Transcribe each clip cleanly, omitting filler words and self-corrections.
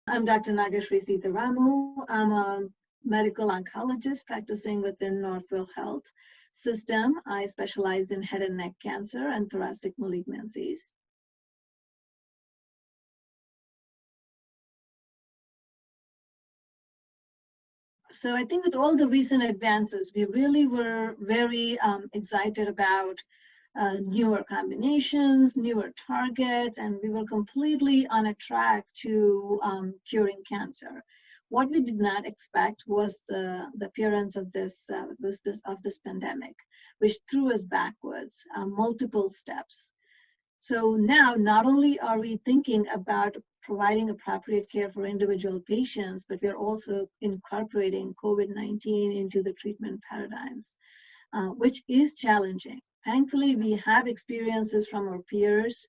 I'm Dr. Nagashree Seetharamu. I'm a medical oncologist practicing within Northwell Health system. I specialize in head and neck cancer and thoracic malignancies. So I think with all the recent advances, we really were very excited about newer combinations, newer targets, and we were completely on a track to curing cancer. What we did not expect was the appearance of this pandemic, which threw us backwards multiple steps. So now, not only are we thinking about providing appropriate care for individual patients, but we're also incorporating COVID-19 into the treatment paradigms, which is challenging. Thankfully, we have experiences from our peers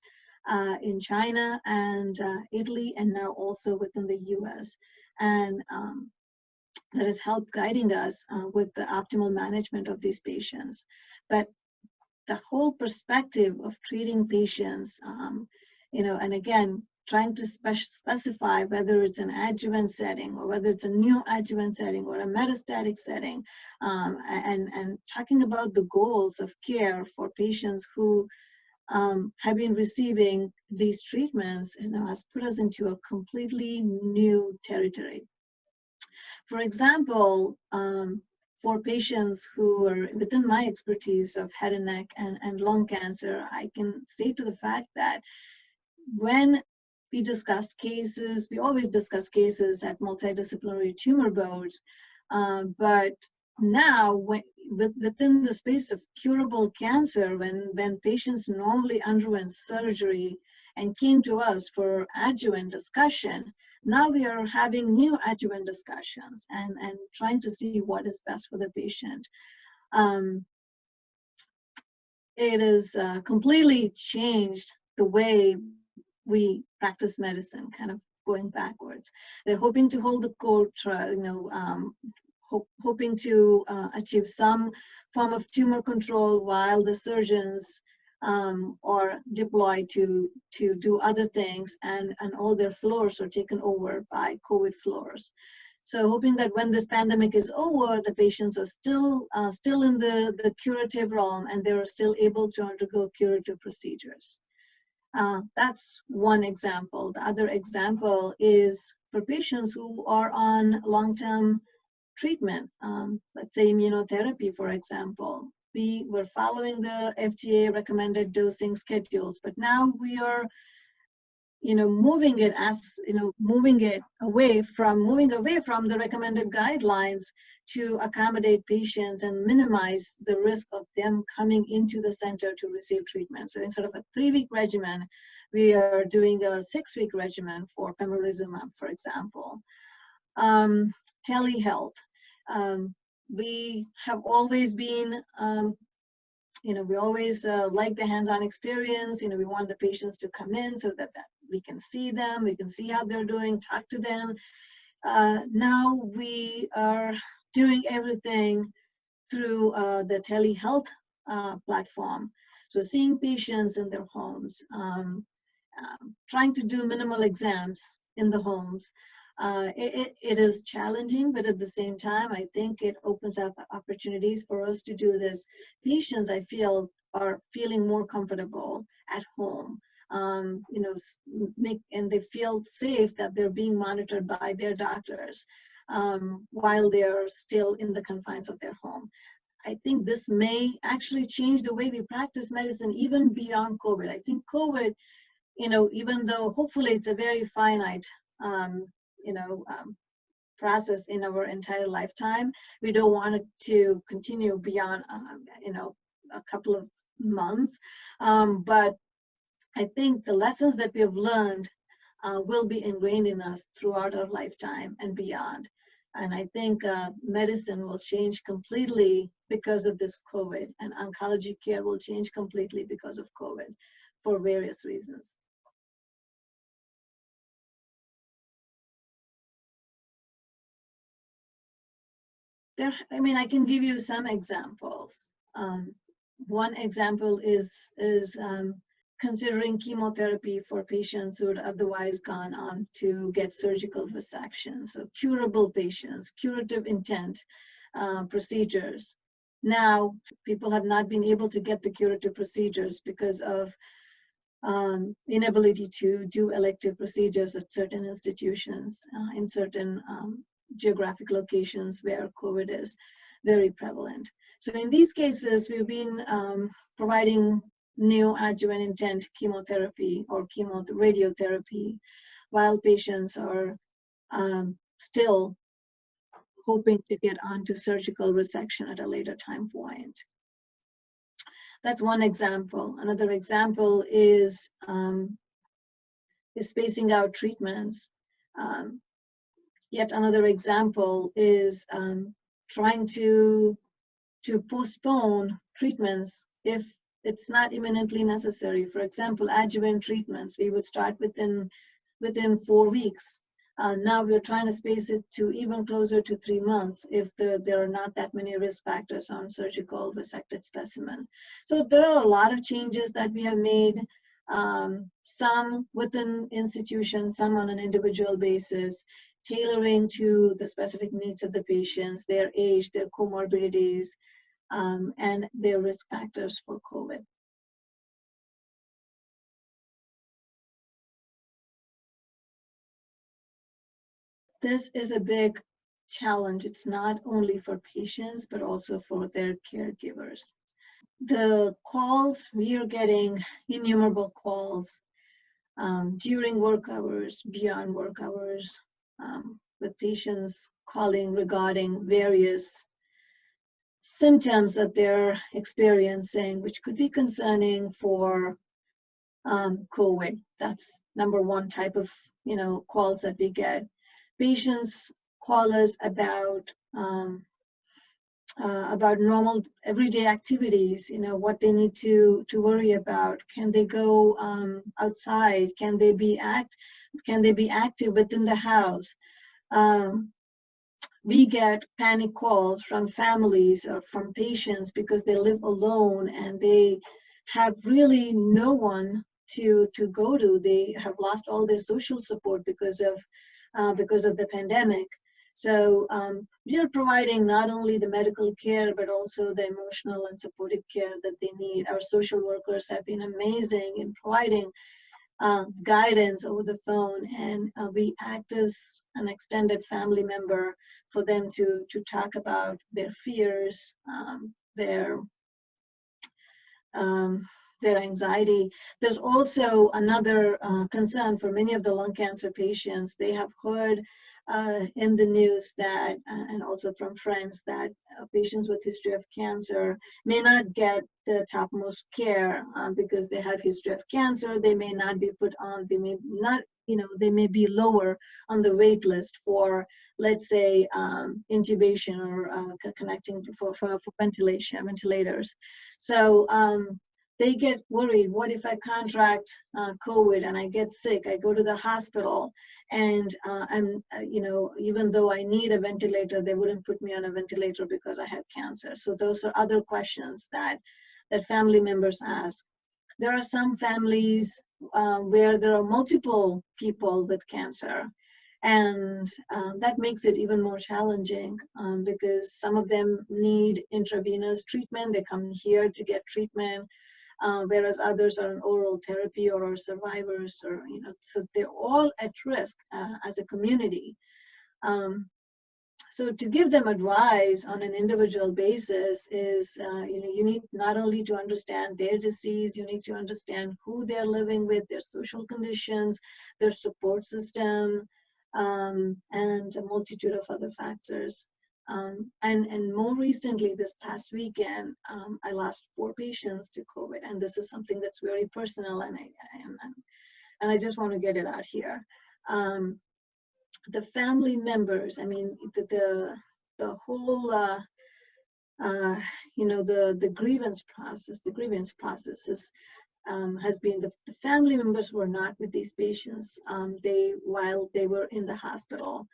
in China and Italy, and now also within the US. And that has helped guiding us with the optimal management of these patients. But the whole perspective of treating patients, and again, trying to specify whether it's an adjuvant setting or whether it's a neoadjuvant setting or a metastatic setting, and talking about the goals of care for patients who have been receiving these treatments has put us into a completely new territory. For example, for patients who are within my expertise of head and neck and lung cancer, I can say to the fact that when we discuss cases, we always discuss cases at multidisciplinary tumor boards, but now within the space of curable cancer, when patients normally underwent surgery and came to us for adjuvant discussion, now we are having new adjuvant discussions and trying to see what is best for the patient. It has completely changed the way we practice medicine, kind of going backwards. They're hoping to hold the court, hoping to achieve some form of tumor control while the surgeons are deployed to do other things, and all their floors are taken over by COVID floors. So hoping that when this pandemic is over, the patients are still in the curative realm and they're still able to undergo curative procedures. That's one example. The other example is for patients who are on long-term treatment, let's say immunotherapy, for example. We were following the FDA recommended dosing schedules, but now we are, moving away from the recommended guidelines to accommodate patients and minimize the risk of them coming into the center to receive treatment. So instead of a 3-week regimen, we are doing a 6-week regimen for pembrolizumab, for example. Telehealth. We have always been, we always like the hands-on experience. We want the patients to come in so that we can see them, we can see how they're doing, talk to them. Now we are doing everything through the telehealth platform. So seeing patients in their homes, trying to do minimal exams in the homes. It is challenging, but at the same time, I think it opens up opportunities for us to do this. Patients, I feel, are feeling more comfortable at home, and they feel safe that they're being monitored by their doctors while they're still in the confines of their home. I think this may actually change the way we practice medicine even beyond COVID. I think COVID, even though hopefully it's a very finite process in our entire lifetime, we don't want it to continue beyond a couple of months, but I think the lessons that we have learned will be ingrained in us throughout our lifetime and beyond. And I think medicine will change completely because of this COVID, and oncology care will change completely because of COVID for various reasons. I can give you some examples. One example is considering chemotherapy for patients who had otherwise gone on to get surgical resection. So curable patients, curative intent procedures. Now, people have not been able to get the curative procedures because of inability to do elective procedures at certain institutions in certain geographic locations where COVID is very prevalent. So in these cases, we've been providing neoadjuvant intent chemotherapy or radiotherapy while patients are still hoping to get onto surgical resection at a later time point. That's one example. Another example is spacing out treatments. Yet another example is trying to postpone treatments if it's not imminently necessary. For example, adjuvant treatments, we would start within 4 weeks. Now we're trying to space it to even closer to 3 months if there are not that many risk factors on surgical resected specimen. So there are a lot of changes that we have made, some within institutions, some on an individual basis, tailoring to the specific needs of the patients, their age, their comorbidities, and their risk factors for COVID. This is a big challenge. It's not only for patients, but also for their caregivers. The calls, we are getting innumerable calls during work hours, beyond work hours, with patients calling regarding various symptoms that they're experiencing, which could be concerning for COVID. That's number one type of calls that we get. Patients call us about normal everyday activities, what they need to worry about. Can they go outside? Can they be active within the house? We get panic calls from families or from patients because they live alone and they have really no one to go to. They have lost all their social support because of the pandemic. So we are providing not only the medical care, but also the emotional and supportive care that they need. Our social workers have been amazing in providing guidance over the phone, and we act as an extended family member for them to talk about their fears, their anxiety. There's also another concern for many of the lung cancer patients. They have heard in the news that, and also from friends, that patients with history of cancer may not get the topmost care because they have history of cancer. They may not be put on, they may not, they may be lower on the wait list for, let's say, intubation or connecting for ventilators. So they get worried. What if I contract COVID and I get sick? I go to the hospital, and even though I need a ventilator, they wouldn't put me on a ventilator because I have cancer. So those are other questions that family members ask. There are some families where there are multiple people with cancer, and that makes it even more challenging because some of them need intravenous treatment. They come here to get treatment. Whereas others are on oral therapy or are survivors, or so they're all at risk as a community. So to give them advice on an individual basis is, you need not only to understand their disease, you need to understand who they're living with, their social conditions, their support system, and a multitude of other factors. And more recently, this past weekend, I lost 4 patients to COVID, and this is something that's very personal, and I just want to get it out here. The family members, I mean, the whole, the grievance process has been the family members were not with these patients while they were in the hospital.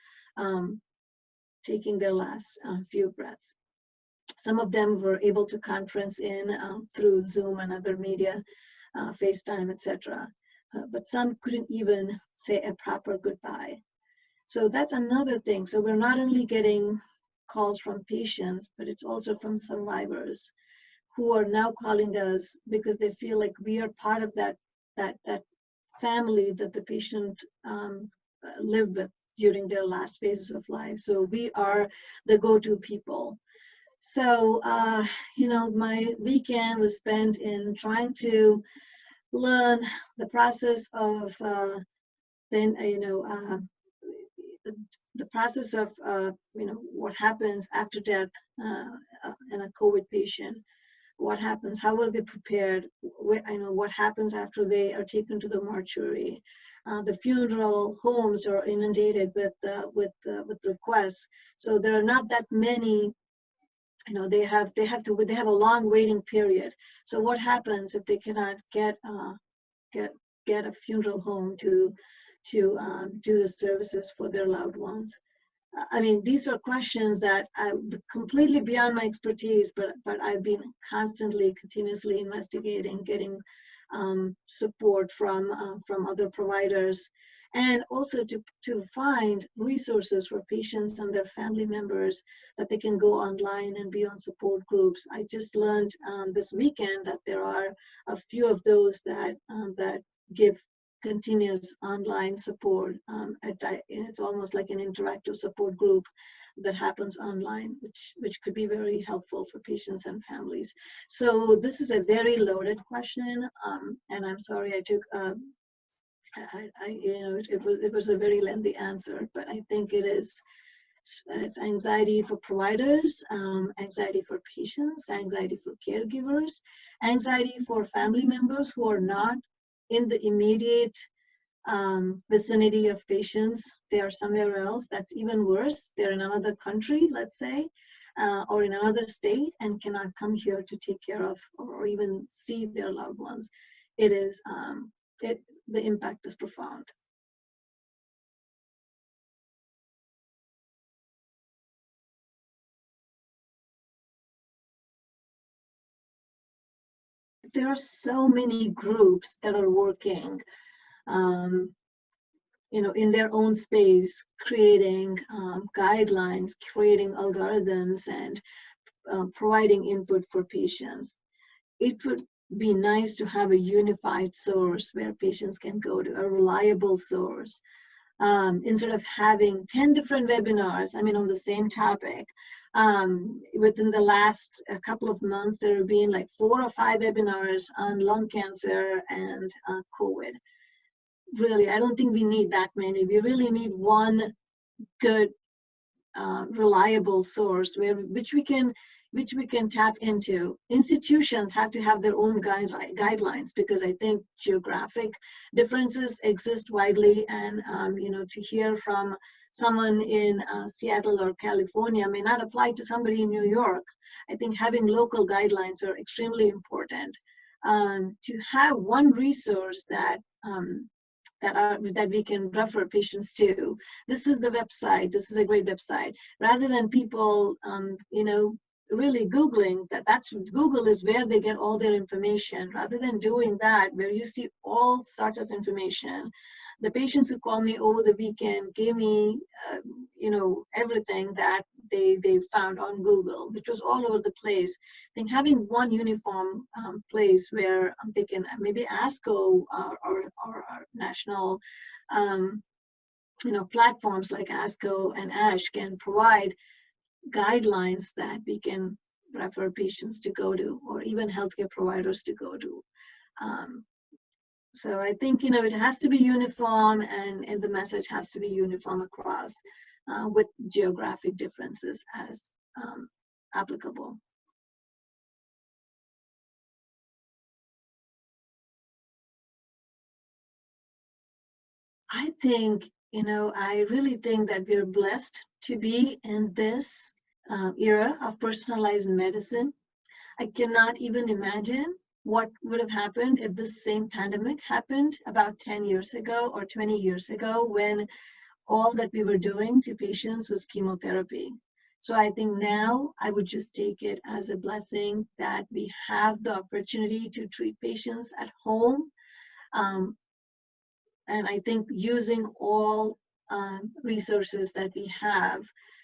Taking their last few breaths. Some of them were able to conference in through Zoom and other media, FaceTime, etc. But some couldn't even say a proper goodbye. So that's another thing. So we're not only getting calls from patients, but it's also from survivors who are now calling us because they feel like we are part of that family that the patient lived with during their last phases of life. So we are the go-to people. So, my weekend was spent in trying to learn the process of the process of what happens after death in a COVID patient. What happens? How are they prepared? What happens after they are taken to the mortuary? The funeral homes are inundated with requests. So there are not that many. They have a long waiting period. So what happens if they cannot get a funeral home to do the services for their loved ones? I mean, these are questions that are completely beyond my expertise, but I've been continuously investigating, getting support from other providers, and also to find resources for patients and their family members that they can go online and be on support groups. I just learned this weekend that there are a few of those that give continuous online support. It's almost like an interactive support group that happens online, which could be very helpful for patients and families. So this is a very loaded question, and I'm sorry I took. It was a very lengthy answer, but I think it's anxiety for providers, anxiety for patients, anxiety for caregivers, anxiety for family members who are not in the immediate vicinity of patients. They are somewhere else. That's even worse. They're in another country, let's say, or in another state, and cannot come here to take care of or even see their loved ones. The impact is profound. There are so many groups that are working, in their own space, creating guidelines, creating algorithms, and providing input for patients. It would be nice to have a unified source where patients can go to, a reliable source. Instead of having 10 different webinars, on the same topic. Within the last couple of months, there have been like 4 or 5 webinars on lung cancer and COVID. Really, I don't think we need that many. We really need one good, reliable source which we can tap into. Institutions have to have their own guidelines, because I think geographic differences exist widely, and to hear from someone in Seattle or California may not apply to somebody in New York. I think having local guidelines are extremely important. To have one resource that we can refer patients to. This is the website. This is a great website. Rather than people, really Googling that's Google is where they get all their information. Rather than doing that, where you see all sorts of information. The patients who called me over the weekend gave me, everything that they found on Google, which was all over the place. I think having one uniform place where they can, maybe ASCO or national, platforms like ASCO and ASH can provide guidelines that we can refer patients to go to, or even healthcare providers to go to. So I think, it has to be uniform, and the message has to be uniform across, with geographic differences as applicable. I think, I really think that we're blessed to be in this era of personalized medicine. I cannot even imagine what would have happened if this same pandemic happened about 10 years ago or 20 years ago, when all that we were doing to patients was chemotherapy. So I think now I would just take it as a blessing that we have the opportunity to treat patients at home. And I think using all resources that we have,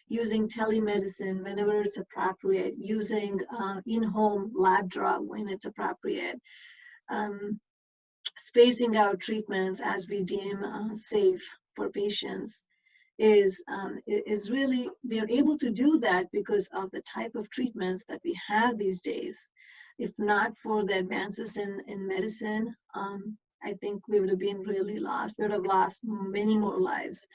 using telemedicine whenever it's appropriate, using in-home lab draw when it's appropriate, spacing out treatments as we deem safe for patients is really, we are able to do that because of the type of treatments that we have these days. If not for the advances in medicine, I think we would have been really lost. We would have lost many more lives,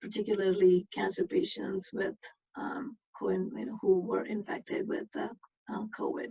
particularly cancer patients with who were infected with COVID.